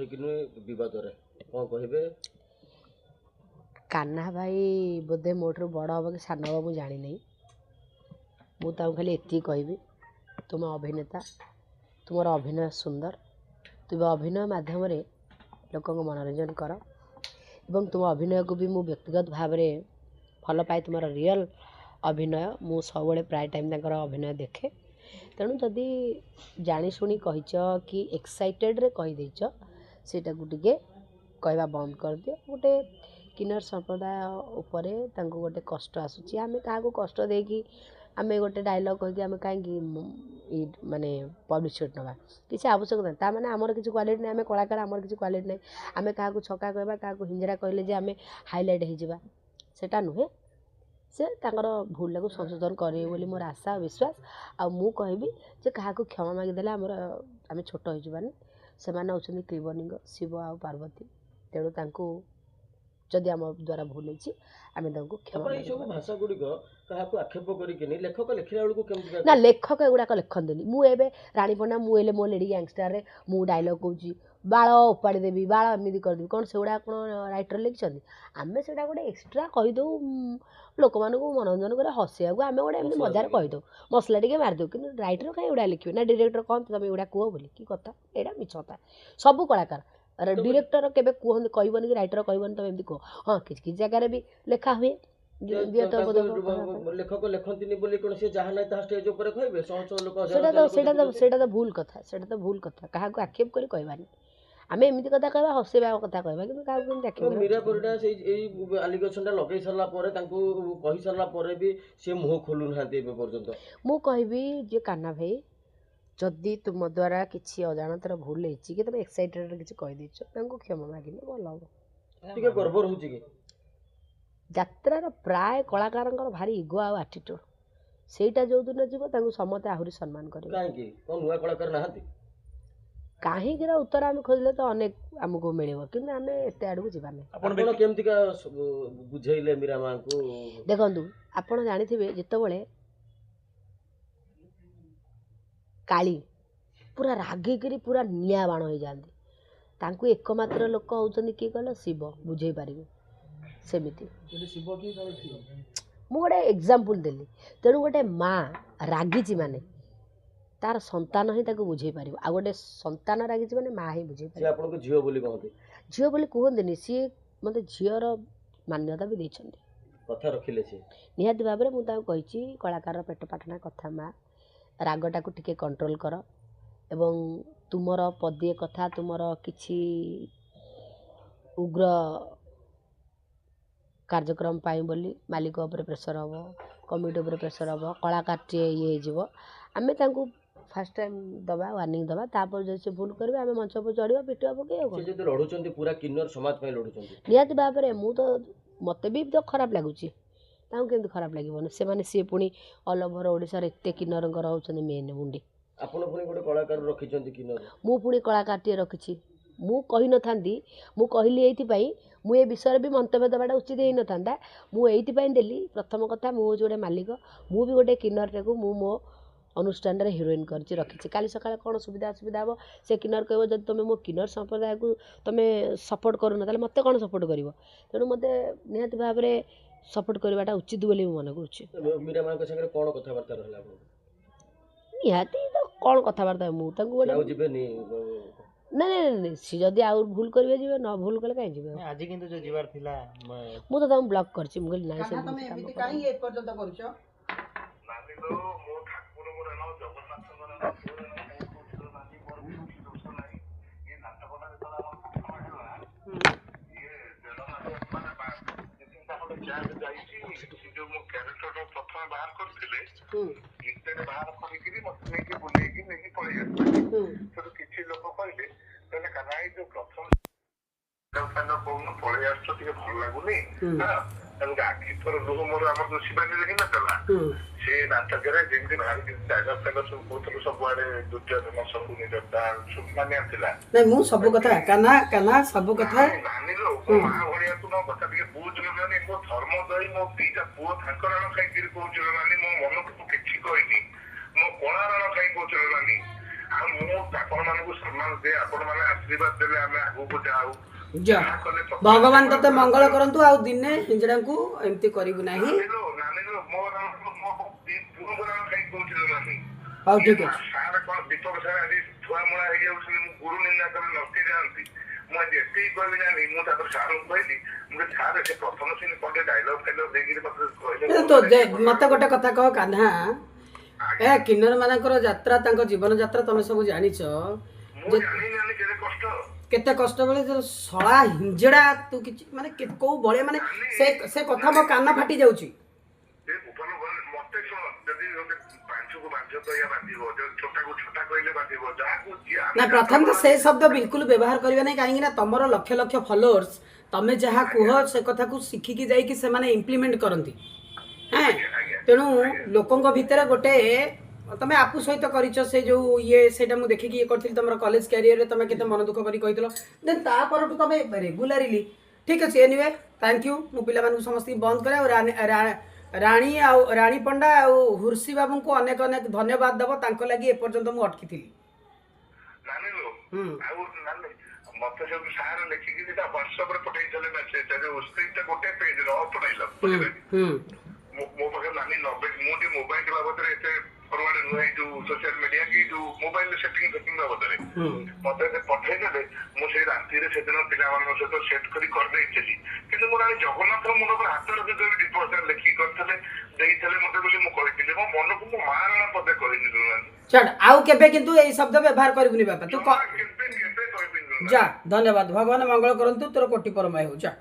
बद कौन कहे कान्हा भाई बोधे मोटू बड़ हम कि सान हम मुझे जानी नहीं मुझे खाली एति कहबी तुम अभिनेता तुम अभिनय सुंदर तुम अभिनय माध्यम लोक मनोरंजन कर एवं तुम अभिनय को भी मु व्यक्तिगत भाव में भल पाए तुम रियल अभिनय मु सब प्राय टाइम अभिनय देखे तेणु जदि जाशुणी कही कि एक्साइटेड रे कहीदेच सेटा टे कहवा बंद कर दियो गोटे किन्नर संप्रदाय उपरे तांको गोटे कष्ट आसूची आमे काहाको कष्ट देकी आमे गोटे डायलॉग कहिके आमे काहेकि माने पब्लिसिटी नवा किसी आवश्यक नहीं ता माने आमर किसी क्वालिटी नहीं आमे कलाकार आमर किसी क्वालिटी नहीं आमे काहाको छका कहबा काहाको हिंजरा कहले जे आमे हाईलाइट हो जावा सेटा नुहे से तांकर भूल को संशोधन करे बोली मोर आशा और विश्वास आ मु कहबी जे काहाको क्षमा मागी देला हमर आमे छोट हो जबानी से माने होचनी त्रिभुवनिंग शिव आ पार्वती तेणु तांको जदि आम द्वारा भूल होची आमे तांको क्षमा ए सब भाषा गुडी काहाको आक्षेप करिकेनी लेखक लेखिला बेलू केमती ना लेखक एगुड़ाक लिखती मु एबे रानी पन्ना मु एले मो लेडी गैंगस्टर रे मु डायलॉग कहूँ बाल उपाड़ी देवी बाल एमती करदेवी कौन से गुड़ा कौन राइटर लिखिं आमे से गोटे एक्सट्रा कहीदे लोक मान मनोरंजन कर हसिया को आमे गोटे एमती मजार कहीदे मसला टे मारिदेव कि राइटर कहीं गुड़ा लिखे ना डायरेक्टर कहते तुम एगुड़ा कह बोली कि कथा यहाँ मिछ कथा सब कलाकार डायरेक्टर केबे कहते कहबनी कि राइटर कहबनी तुम एमती कह हाँ किसी जगह भी लेखा हुए लेखक लेखती बोली कौन से जहाँ ना स्टेज ऊपर कहबे सेटा तो भूल कथा सेटा तो भूल कथा क्या आक्षेप कर कहबानी आम एमती कथा कह हसैबा कथा कहबा कि क्या मीरा परिडा से आलिगेशन लगे सारा कही सारा भी सी मुह खोलु ना पर्यंत मु कहबी जे कान्हा भाई जदि तुम द्वारा किसी अजाणतर भूल होती कि तुम एक्साइटेड किसी कहीदेच क्षमा मागिने भल हम गर्व रोचे कि यात्रार प्राय कलाकार भारी इगो आ आटिट्यूड सेटा जो दिन जीव समते आहरी सम्मान कर कलाकार ना कहीं उत्तर आम खोजले तो अनेक आमको मिले कि आम एत आड़क जाना बुझेले मीरा माँ को देखु आपड़ जानी जितेबले काली पूरा रागिकी पूरा निआ बाण हो जाती एकमात्र लोक होती किए कल शिव बुझे पारे सेमिति मु गोटे एग्जांपल देली तेणु गोटे माँ रागिची माने तार संतान ही बुझे पार आ गोटे संतान रागिची माने माँ ही बुझे पार झील बोली कहते सी मत झीर मान्यता भी देते कथा रखिले निहाती भाव में मुझे कलाकार पेट पाटना कथा माँ रागटा को टिके कंट्रोल कर एवं तुमर पदे कथा तुमर किछि उग्र कार्यक्रम पाई बोली मालिक उपर प्रेसर हम कमिटी उपर प्रेसर हम कलाकार टे ये आम फास्ट टाइम दबा वार्निंग दबा तापर जो से भूल करेंगे आम मंच पर चढ़ा पिटा पकड़ पूरा किन्नर समाज निहाती भाव में मु तो मत भी तो खराब लगुच केमती खराब लगे से मैंने सी पुणी ऑल ओवर ओडिशा एत किन्नर होती मेन मुंडी गोटे कलाकार रखिंट किन्नर मु पुणी कलाकार टे रखी मु कही न था मु कहली ये मु ए विषय भी मंतव्य देवाटा उचित हो न था मुझे देली प्रथम कथा मुझे गोटे मालिक मु भी गोटे किन्नर को मु मो अनुष्ठान रे हिरोइन कर रखी काली सका कौन सुविधा असुविधा हम से किन्नर कह जब तुम मो किन्नर संप्रदाय को तुम सपोर्ट करूना मत कौन सपोर्ट कर तेणु मत निहाती भाव में सपोर्ट करवाटा उचित बोली मन करुँ मीरा माँ कौन कथबार्ता रहा निहाती तो कौन कथबार्ता मुझे ना ना सी जदि आउ भूल करेंगे जी न भूल कले कहीं जी आज किंतु जो जीवार थिला मु तो तुम ब्लॉक करछि मु कहली ना से तुम एमिति काई ए पर्यंत करछ नानी तो मो ठाकुर मोर नाम जगन्नाथ नगर नानी मोर भी दोष नाही ये नाटकटा जेतला हम हेला ये देलना माने चिंता होले चार्ज जाईची से जो मो कैरेक्टर प्रथम बाहर करथिले इनते बाहर करिकरी मत नेकी बुलेकी नेकी पळै तो किछि लोक कहले तने कनाई जो प्रथम फैन कौन पड़े आस भल लगुनि आखि थोर लुह मोर आम जो शिवानी देखी ना से नाटक जमी भारी डायलग फैलग सब कहते सबुआड़े दुर्योधन सब निजता मानिया नहीं मु सब कथा काना काना सब कथा नानी लो माँ भाया तू मो कथा टे बुझ नानी मो धर्म दही मो दीटा पुओ थाकर खाई कहूँ नानी मो मन को किसी कहनी मो कला रण खाई कहूँ नानी ଆଉ ମୁଁ ଆପଣମାନଙ୍କୁ ସମ୍ମାନ ଦିଏ, ଆପଣମାନେ ଆଶୀର୍ବାଦ ଦେଲେ ଆମେ ଆଗକୁ ଯାଉ। ଯା ଭଗବାନ ତତେ ମଙ୍ଗଳ କରନ୍ତୁ ଆଉ ଦିନେ ହିଞ୍ଜଡ଼ାଙ୍କୁ ଏମିତି କରିବୁ ନାହିଁ। ନାନୀଲୋ ମୋ ପୁଅଙ୍କ ନାମ କାହିଁ କହୁଥିଲ ନାନୀ? ହଉ ଠିକ ଅଛି। ସାର୍ କଣ ଦୀପକ ସାର୍ ଆଜି ଛୁଆମୁଳା ହେଇଯାଉଛନ୍ତି, ମୁଁ ଗୁରୁ ନିନ୍ଦା କରି ନଟି ଯାଆନ୍ତି। ମୁଁ ଆଜି ଏତିକି କହିବି ଜାଣି, ମୁଁ ତାପରେ ସାର୍ଙ୍କୁ କହିଲି, ମୁଁ କହିଲି ସାର୍ ସେ ପ୍ରଥମ ସିନ୍ କଟେ ଡାଇଲଗ ଫାଇଲଗ ଦେଇକିରି ମତେ କହିଲେ ମତେ ଗୋଟେ କଥା କହ କାହ୍ନା, ଏ କିନ୍ନର ମାନଙ୍କର ଯାତ୍ରା, ତାଙ୍କ ଜୀବନ ଯାତ୍ରା ତମେ ସବୁ ଜାଣିଛ। ମୁଁ ଜାଣିନି କେତେ କଷ୍ଟ। କେତେ କଷ୍ଟ ବେଳେ ଶଳା ହିଞ୍ଜଡ଼ା ତୁ କିଛି ମାନେ କୋଉ ଭଳିଆ ମାନେ ସେ କଥା ମୋ କାନ ଫାଟି ଯାଉଛି। ମତେ ଶୁଣ, ଯଦି ପାଞ୍ଚକୁ ପାଞ୍ଚ କହିବା ବାଧିବ, ଯଦି ଛୋଟାକୁ ଛୋଟା କହିଲେ ବାଧିବ, ଯାହାକୁ ନା ପ୍ରଥମେ ତ ସେଇ ଶବ୍ଦ ବିଲକୁଲ ବ୍ୟବହାର କରିବା ନାହିଁ, କାହିଁକି ନା ତମର ଲକ୍ଷ ଲକ୍ଷ ଫଲୋଅର୍ସ, ତମେ ଯାହା କୁହ ସେ କଥାକୁ ଶିଖିକି ଯାଇକି ସେମାନେ ଇମ୍ପ୍ଲିମେଣ୍ଟ କରନ୍ତି। ହଁ, ତେଣୁ ଲୋକଙ୍କ ଭିତରେ ଗୋଟେ ତମେ ଆପୁ ସହିତ କରିଛ ସେ ଯୋଉ ସେଇଟା ମୁଁ ଦେଖିକି ଇଏ କରିଥିଲି ତମର କଲେଜ କ୍ୟାରିୟରରେ, ତମେ କେତେ ମନ ଦୁଃଖ କରି କହିଥିଲ। ଦେନ୍ ତା ପରଠୁ ତମେ ରେଗୁଲାରିଲି ଠିକ୍ ଅଛି। Anyway thank you. ମୁଁ ପିଲାମାନଙ୍କୁ ସମସ୍ତଙ୍କୁ ବନ୍ଦ କରେ। ଆଉ ରାଣୀ ପଣ୍ଡା ଆଉ ହୁର୍ସି ବାବୁଙ୍କୁ ଅନେକ ଅନେକ ଧନ୍ୟବାଦ ଦେବ, ତାଙ୍କ ଲାଗି ଏପର୍ଯ୍ୟନ୍ତ ମୁଁ ଅଟକିଥିଲି। ମତେ ସବୁ ସାର୍ ଲେଖିକି ହ୍ୱାଟ୍ସଆପରେ ପଠେଇଥିଲେ ମେସେଜ, ସ୍କ୍ରିପ୍ଟଟା ଗୋଟେ ପେଜରେ ଅପଣେଇଲ ମୋ ପାଖରେ ନାନୀ 90, ମୁଁ ଟିକେ ମୋବାଇଲ ବାବଦରେ ଏତେ ଫରୱାର୍ଡ ନୁହେଁ, ଯୋଉ ସୋସିଆଲ ମିଡିଆ କି ଯୋଉ ମୋବାଇଲ ସେଟିଂ ବାବଦରେ ମତେ ପଠେଇଦେଲେ। ମୁଁ ସେଇ ରାତିରେ ସେଦିନ ପିଲାମାନଙ୍କ ସହିତ ସେଟ୍ କରି କରିଦେଇଥିଲି, କିନ୍ତୁ ମୁଁ ଜଗନ୍ନାଥଙ୍କ ମୁଣ୍ଡ ଉପରେ ହାତ ରଖିକି ଦୀପକ ସାର୍ ଲେଖିକି କରିଥିଲେ, ଦେଇଥିଲେ ମତେ ବୋଲି ମୁଁ କହିଥିଲି। ମୋ ମନକୁ ମୁଁ ମା ରାଣା ପଦେ କହିନି। ଛାଡ଼, ଆଉ କେବେ କିନ୍ତୁ ଏଇ ଶବ୍ଦ ବ୍ୟବହାର କରିବୁନି ବାପା। ତୁ କେବେ କହିବିନି। ଯା, ଧନ୍ୟବାଦ। ଭଗବାନ ମଙ୍ଗଳ କରନ୍ତୁ, ତୋର କୋଟି ପରମାୟ ହଉ। ଯା।